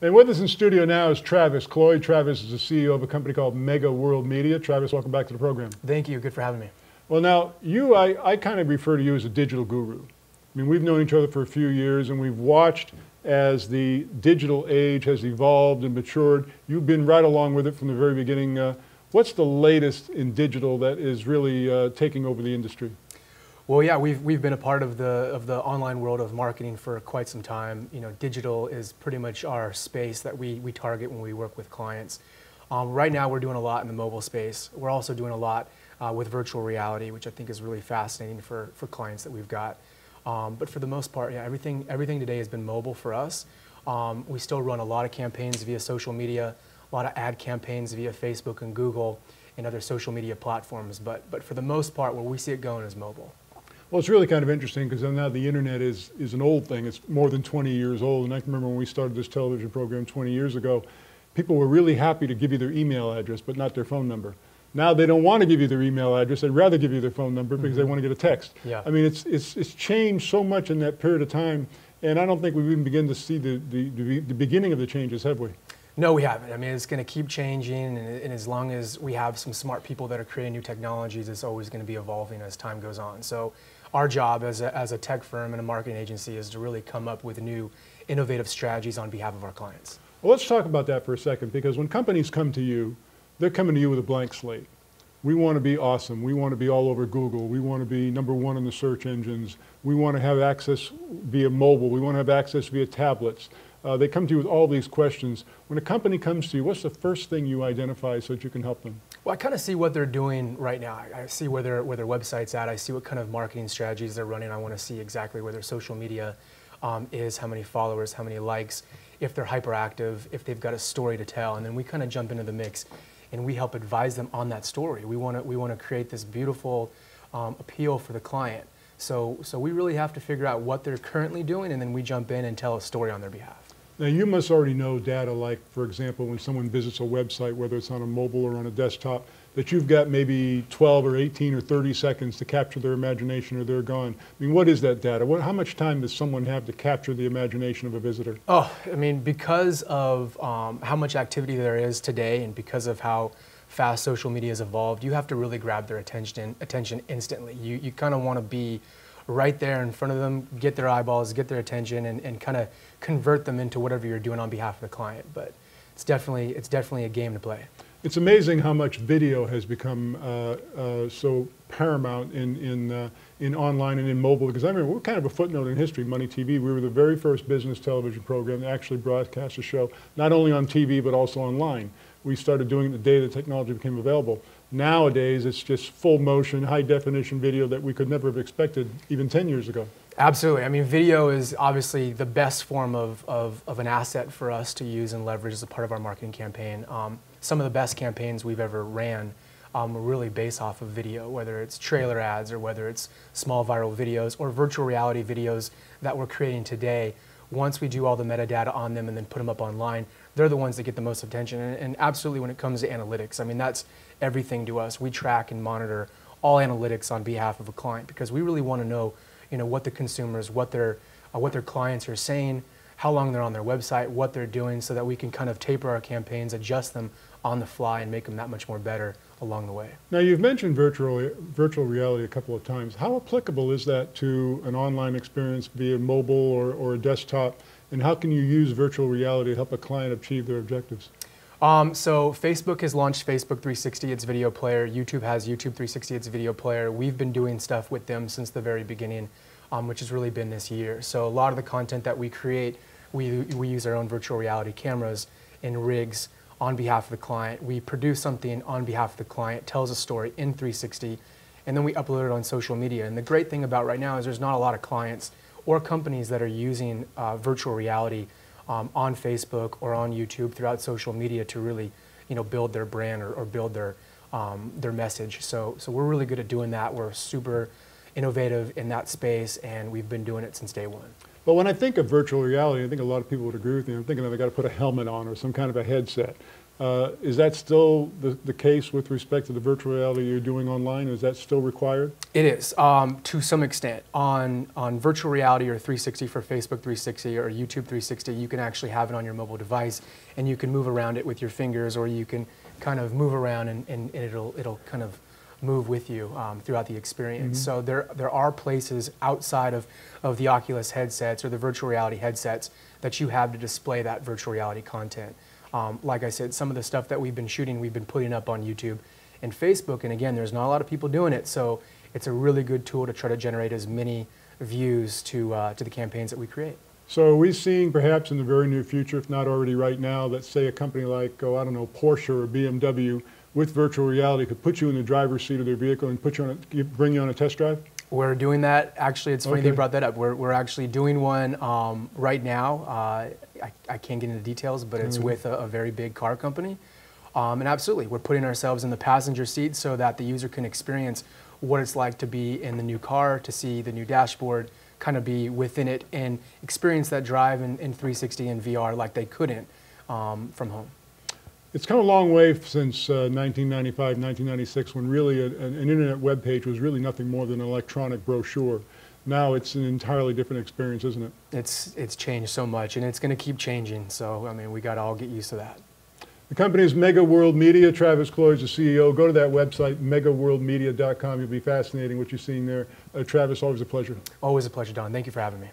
And with us in studio now is Travis Cloyd. Travis is the CEO of a company called Mega World Media. Travis, welcome back to the program. Thank you. Good for having me. Well, now, I kind of refer to you as a digital guru. I mean, we've known each other for a few years, and we've watched as the digital age has evolved and matured. You've been right along with it from the very beginning. What's the latest in digital that is really taking over the industry? Well, yeah, we've been a part of the online world of marketing for quite some time. You know, digital is pretty much our space that we target when we work with clients. Right now, we're doing a lot in the mobile space. We're also doing a lot with virtual reality, which I think is really fascinating for clients that we've got. But for the most part, yeah, everything today has been mobile for us. We still run a lot of campaigns via social media, a lot of ad campaigns via Facebook and Google and other social media platforms. But for the most part, where we see it going is mobile. Well, it's really kind of interesting because now the internet is an old thing. It's more than 20 years old. And I can remember when we started this television program 20 years ago, people were really happy to give you their email address, but not their phone number. Now they don't want to give you their email address. They'd rather give you their phone number because they want to get a text. Yeah. I mean, it's changed so much in that period of time. And I don't think we've even begun to see the beginning of the changes, have we? No, we haven't. I mean, it's going to keep changing, and as long as we have some smart people that are creating new technologies, it's always going to be evolving as time goes on. So our job as a tech firm and a marketing agency is to really come up with new, innovative strategies on behalf of our clients. Well, let's talk about that for a second, because when companies come to you, they're coming to you with a blank slate. We want to be awesome. We want to be all over Google. We want to be #1 in the search engines. We want to have access via mobile. We want to have access via tablets. They come to you with all these questions. When a company comes to you, what's the first thing you identify so that you can help them? Well, I kind of see what they're doing right now. I see where their website's at. I see what kind of marketing strategies they're running. I want to see exactly where their social media is, how many followers, how many likes, if they're hyperactive, if they've got a story to tell, and then we kind of jump into the mix and we help advise them on that story. We want to create this beautiful appeal for the client. So we really have to figure out what they're currently doing, and then we jump in and tell a story on their behalf. Now, you must already know data like, for example, when someone visits a website, whether it's on a mobile or on a desktop, that you've got maybe 12 or 18 or 30 seconds to capture their imagination or they're gone. I mean, what is that data? How much time does someone have to capture the imagination of a visitor? Oh, I mean, because of how much activity there is today and because of how fast social media has evolved, you have to really grab their attention instantly. You kind of want to be right there in front of them, get their eyeballs, get their attention, and kind of convert them into whatever you're doing on behalf of the client. But it's definitely a game to play. It's amazing how much video has become so paramount in online and in mobile. Because I remember, we're kind of a footnote in history, MoneyTV. We were the very first business television program to actually broadcast a show, not only on TV, but also online. We started doing it the day the technology became available. Nowadays, it's just full motion, high definition video that we could never have expected even 10 years ago. Absolutely. I mean, video is obviously the best form of an asset for us to use and leverage as a part of our marketing campaign. Some of the best campaigns we've ever ran were really based off of video, whether it's trailer ads or whether it's small viral videos or virtual reality videos that we're creating today. Once we do all the metadata on them and then put them up online, they're the ones that get the most attention. And absolutely, when it comes to analytics, I mean, that's everything to us. We track and monitor all analytics on behalf of a client because we really want to know, what the consumers, what their clients are saying, how long they're on their website, what they're doing, so that we can kind of taper our campaigns, adjust them on the fly, and make them that much more better along the way. Now, you've mentioned virtual reality a couple of times. How applicable is that to an online experience via mobile or a desktop? And how can you use virtual reality to help a client achieve their objectives? So Facebook has launched Facebook 360, its video player. YouTube has YouTube 360, its video player. We've been doing stuff with them since the very beginning, which has really been this year. So a lot of the content that we create, we use our own virtual reality cameras and rigs on behalf of the client. We produce something on behalf of the client, tells a story in 360, and then we upload it on social media. And the great thing about right now is there's not a lot of clients or companies that are using virtual reality on Facebook or on YouTube throughout social media to really, build their brand or build their message. So we're really good at doing that. We're super innovative in that space, and we've been doing it since day one. But when I think of virtual reality, I think a lot of people would agree with me. I'm thinking they've got to put a helmet on or some kind of a headset. Is that still the case with respect to the virtual reality you're doing online? Is that still required? It is, to some extent. On virtual reality or 360 for Facebook 360 or YouTube 360, you can actually have it on your mobile device, and you can move around it with your fingers, or you can kind of move around and it'll kind of move with you throughout the experience. So there are places outside of the Oculus headsets or the virtual reality headsets that you have to display that virtual reality content. Like I said, some of the stuff that we've been shooting, we've been putting up on YouTube and Facebook, and again, there's not a lot of people doing it, so it's a really good tool to try to generate as many views to the campaigns that we create. So are we seeing perhaps in the very near future, if not already right now, that say a company like, oh, I don't know, Porsche or BMW with virtual reality could put you in the driver's seat of their vehicle and put you on bring you on a test drive? We're doing that. Actually, it's funny Okay. they brought that up. We're actually doing one right now. I can't get into details, but it's with a very big car company. And absolutely, we're putting ourselves in the passenger seat so that the user can experience what it's like to be in the new car, to see the new dashboard, kind of be within it and experience that drive in 360 and VR like they couldn't from home. It's come a long way since 1995, 1996, when really an internet web page was really nothing more than an electronic brochure. Now it's an entirely different experience, isn't it? It's changed so much, and it's going to keep changing. So, I mean, we got to all get used to that. The company is Mega World Media. Travis Cloyd is the CEO. Go to that website, megaworldmedia.com. You'll be fascinating what you're seeing there. Travis, always a pleasure. Always a pleasure, Don. Thank you for having me.